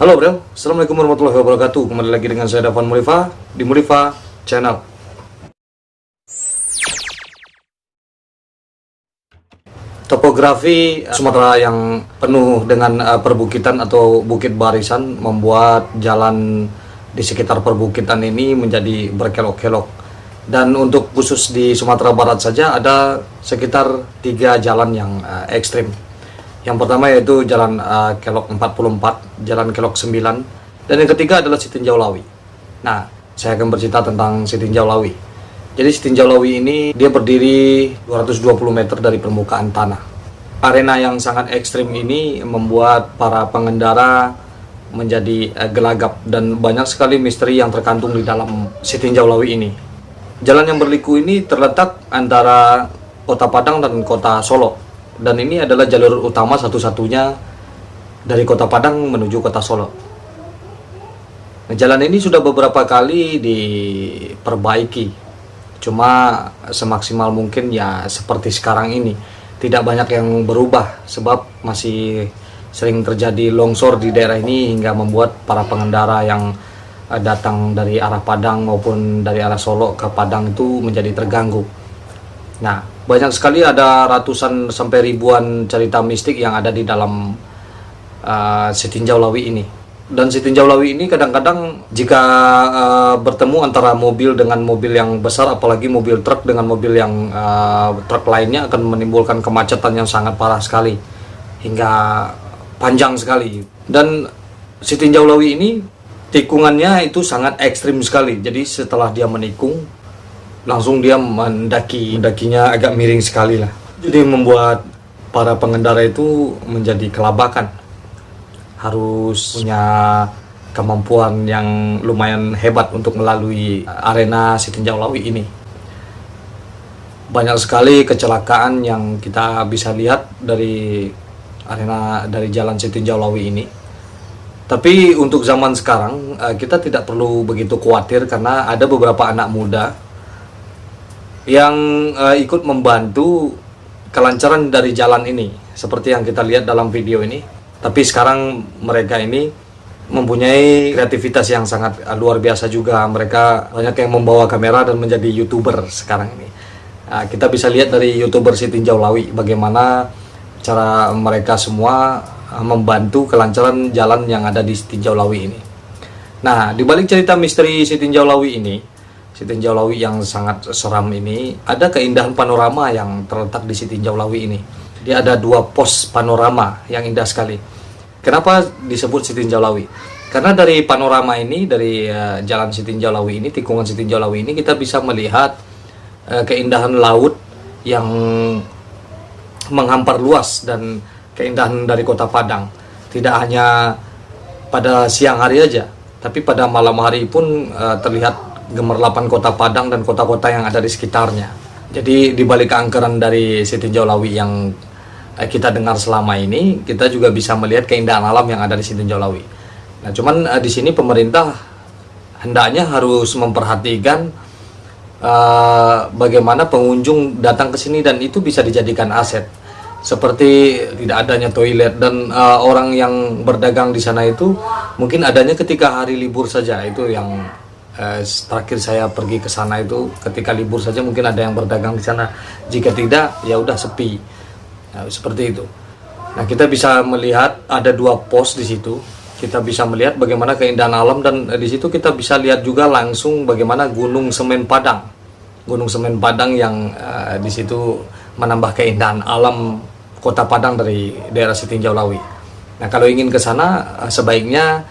Halo bro, Assalamualaikum warahmatullahi wabarakatuh. Kembali lagi dengan saya Dafan Mulifa di Mulifa Channel. Topografi Sumatera yang penuh dengan perbukitan atau bukit barisan membuat jalan di sekitar perbukitan ini menjadi berkelok-kelok. Dan untuk khusus di Sumatera Barat saja ada sekitar 3 jalan yang ekstrim. Yang pertama yaitu Jalan Kelok 44, Jalan Kelok 9, dan yang ketiga adalah Sitinjau Lawi. Nah, saya akan bercerita tentang Sitinjau Lawi. Jadi Sitinjau Lawi ini dia berdiri 220 meter dari permukaan tanah. Arena yang sangat ekstrim ini membuat para pengendara menjadi gelagap dan banyak sekali misteri yang terkandung di dalam Sitinjau Lawi ini. Jalan yang berliku ini terletak antara Kota Padang dan Kota Solo. Dan ini adalah jalur utama satu-satunya dari Kota Padang menuju Kota Solo. Nah, jalan ini sudah beberapa kali diperbaiki. Cuma semaksimal mungkin ya seperti sekarang ini. Tidak banyak yang berubah sebab masih sering terjadi longsor di daerah ini hingga membuat para pengendara yang datang dari arah Padang maupun dari arah Solo ke Padang itu menjadi terganggu. Nah, banyak sekali ada ratusan sampai ribuan cerita mistik yang ada di dalam Sitinjau Lawi ini. Dan Sitinjau Lawi ini kadang-kadang jika bertemu antara mobil dengan mobil yang besar, apalagi mobil truk dengan mobil yang truk lainnya, akan menimbulkan kemacetan yang sangat parah sekali hingga panjang sekali. Dan Sitinjau Lawi ini tikungannya itu sangat ekstrim sekali. Jadi setelah dia menikung, langsung dia mendakinya agak miring sekali lah. Jadi membuat para pengendara itu menjadi kelabakan. Harus punya kemampuan yang lumayan hebat untuk melalui arena Sitinjau Lawi ini. Banyak sekali kecelakaan yang kita bisa lihat dari jalan Sitinjau Lawi ini. Tapi untuk zaman sekarang kita tidak perlu begitu khawatir karena ada beberapa anak muda yang ikut membantu kelancaran dari jalan ini seperti yang kita lihat dalam video ini. Tapi sekarang mereka ini mempunyai kreativitas yang sangat luar biasa juga. Mereka banyak yang membawa kamera dan menjadi YouTuber sekarang ini. Kita bisa lihat dari YouTuber Sitinjau Lawi bagaimana cara mereka semua membantu kelancaran jalan yang ada di Sitinjau Lawi ini. Nah, di balik cerita misteri Sitinjau Lawi ini, Sitinjau Lawi yang sangat seram ini, ada keindahan panorama yang terletak di Sitinjau Lawi ini. Dia ada 2 pos panorama yang indah sekali. Kenapa disebut Sitinjau Lawi? Karena dari panorama ini, dari jalan Sitinjau Lawi ini, tikungan Sitinjau Lawi ini, kita bisa melihat keindahan laut yang menghampar luas dan keindahan dari Kota Padang. Tidak hanya pada siang hari aja, tapi pada malam hari pun terlihat gemerlapan Kota Padang dan kota-kota yang ada di sekitarnya. Jadi di balik keangkeran dari Sitinjau Lawi yang kita dengar selama ini, kita juga bisa melihat keindahan alam yang ada di Sitinjau Lawi. Nah, cuman di sini pemerintah hendaknya harus memperhatikan bagaimana pengunjung datang ke sini dan itu bisa dijadikan aset. Seperti tidak adanya toilet dan orang yang berdagang di sana itu mungkin adanya ketika hari libur saja. Itu yang terakhir saya pergi ke sana itu ketika libur saja mungkin ada yang berdagang di sana. Jika tidak, ya udah sepi. Nah, seperti itu. Nah, kita bisa melihat ada 2 pos di situ. Kita bisa melihat bagaimana keindahan alam dan di situ kita bisa lihat juga langsung bagaimana Gunung Semen Padang. Gunung Semen Padang yang di situ menambah keindahan alam Kota Padang dari daerah Sitinjau Lawi. Nah, kalau ingin ke sana sebaiknya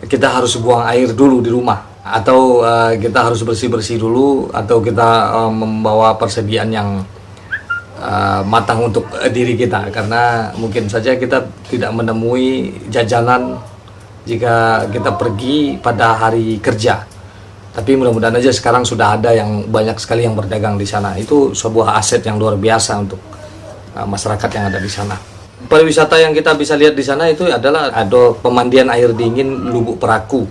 kita harus buang air dulu di rumah, atau kita harus bersih-bersih dulu, atau kita membawa persediaan yang matang untuk diri kita, karena mungkin saja kita tidak menemui jajanan jika kita pergi pada hari kerja. Tapi mudah-mudahan aja sekarang sudah ada yang banyak sekali yang berdagang di sana. Itu sebuah aset yang luar biasa untuk masyarakat yang ada di sana. Pariwisata yang kita bisa lihat di sana itu adalah ada pemandian air dingin Lubuk Peraku.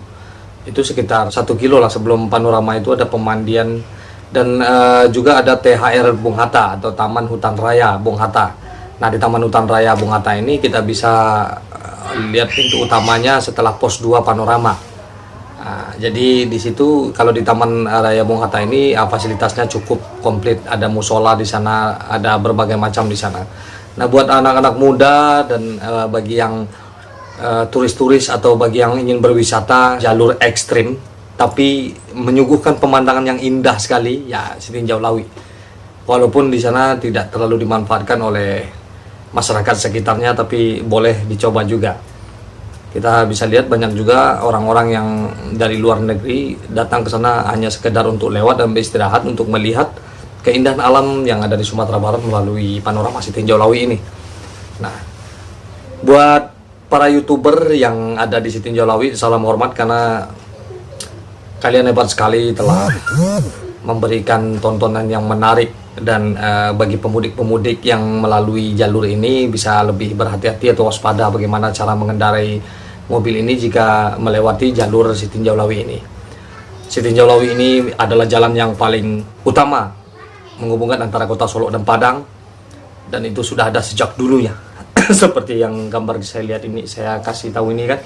Itu sekitar 1 kilo lah sebelum panorama itu ada pemandian. Dan juga ada THR Bung Hatta atau Taman Hutan Raya Bung Hatta. Nah, di Taman Hutan Raya Bung Hatta ini kita bisa lihat pintu utamanya setelah pos 2 panorama. Nah, jadi di situ kalau di Taman Raya Bung Hatta ini fasilitasnya cukup komplit. Ada musola di sana, ada berbagai macam di sana. Nah, buat anak-anak muda dan bagi yang turis-turis atau bagi yang ingin berwisata jalur ekstrim tapi menyuguhkan pemandangan yang indah sekali, ya Sitinjau Lawi. Walaupun di sana tidak terlalu dimanfaatkan oleh masyarakat sekitarnya, tapi boleh dicoba juga. Kita bisa lihat banyak juga orang-orang yang dari luar negeri datang ke sana hanya sekedar untuk lewat dan beristirahat untuk melihat keindahan alam yang ada di Sumatera Barat melalui panorama Sitinjau Lawi ini. Nah, buat para YouTuber yang ada di Sitinjau Lawi, salam hormat karena kalian hebat sekali telah memberikan tontonan yang menarik, dan bagi pemudik-pemudik yang melalui jalur ini bisa lebih berhati-hati atau waspada bagaimana cara mengendarai mobil ini jika melewati jalur Sitinjau Lawi ini. Sitinjau Lawi ini adalah jalan yang paling utama menghubungkan antara kota Solo dan Padang, dan itu sudah ada sejak dulunya. Seperti yang gambar saya lihat ini, saya kasih tahu ini kan.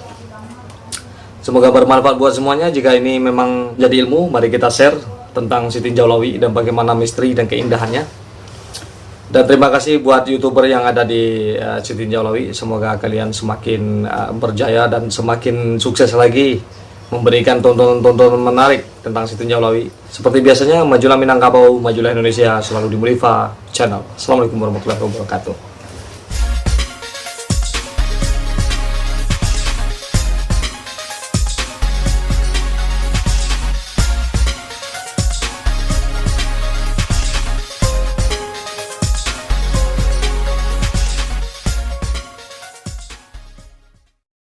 Semoga bermanfaat buat semuanya. Jika ini memang jadi ilmu, mari kita share tentang Sitinjau Lawi dan bagaimana misteri dan keindahannya. Dan terima kasih buat YouTuber yang ada di Sitinjau Lawi. Semoga kalian semakin berjaya dan semakin sukses lagi memberikan tontonan-tontonan menarik tentang Sitinjau Lawi. Seperti biasanya, majulah Minangkabau, majulah Indonesia, selalu di Mulifa Channel. Assalamualaikum warahmatullahi wabarakatuh.